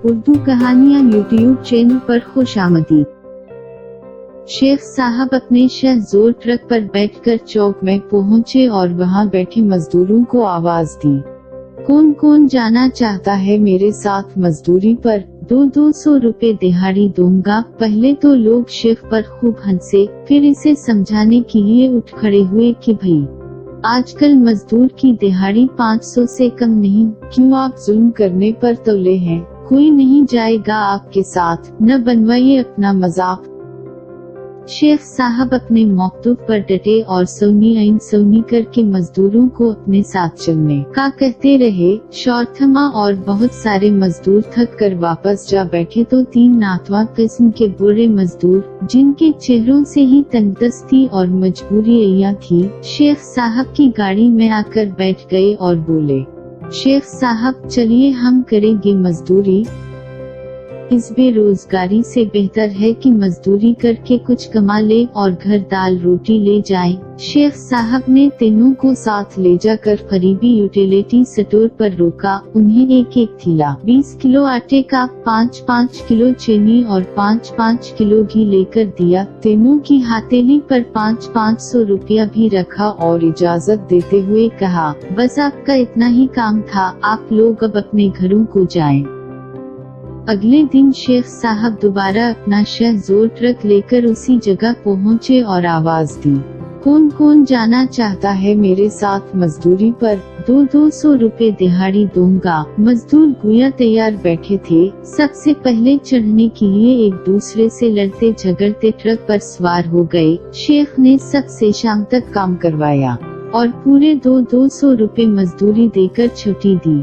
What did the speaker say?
उर्दू कहानियाँ YouTube channel पर खुशामदीद। शेख साहब अपने शहजोर ट्रक पर बैठकर चौक में पहुँचे और वहाँ बैठे मजदूरों को आवाज दी, कौन कौन जाना चाहता है मेरे साथ मजदूरी पर, 200 रुपए दिहाड़ी दूंगा। पहले तो लोग शेख पर खूब हंसे, फिर इसे समझाने के लिए उठ खड़े हुए कि भाई आजकल मजदूर की दिहाड़ी 500 से कम नहीं, क्यों आप जुल्म करने पर तुले हैं, कोई नहीं जाएगा आपके साथ, न बनवाइए अपना मजाक। शेख साहब अपने मौक़िफ़ पर डटे और सौनी करके मजदूरों को अपने साथ चलने का कहते रहे। शोर थमा और बहुत सारे मजदूर थक कर वापस जा बैठे तो 3 नातवा किस्म के बुरे मजदूर, जिनके चेहरों से ही तंगदस्ती और मजबूरी अय्या थी, शेख साहब की गाड़ी में आकर बैठ गए और बोले, शेख साहब चलिए हम करेंगे मजदूरी, इस बेरोजगारी से बेहतर है कि मजदूरी करके कुछ कमा ले और घर दाल रोटी ले जाएं। शेख साहब ने तीनों को साथ ले जाकर करीबी यूटिलिटी स्टोर पर रोका, उन्हें एक एक थैला 20 किलो आटे का, 5-5 किलो चीनी और 5-5 किलो घी लेकर दिया। तीनों की हथेली पर 500 रुपया भी रखा और इजाजत देते हुए कहा, बस आपका इतना ही काम था, आप लोग अब अपने घरों को जाएं। अगले दिन शेख साहब दोबारा अपना शहजोर ट्रक लेकर उसी जगह पहुँचे और आवाज दी, कौन कौन जाना चाहता है मेरे साथ मजदूरी पर, 200 रुपए दिहाड़ी दूंगा। मजदूर गुया तैयार बैठे थे, सबसे पहले चढ़ने के लिए एक दूसरे से लड़ते झगड़ते ट्रक पर सवार हो गए। शेख ने सबसे शाम तक काम करवाया और पूरे 200 रुपए मजदूरी देकर छुट्टी दी।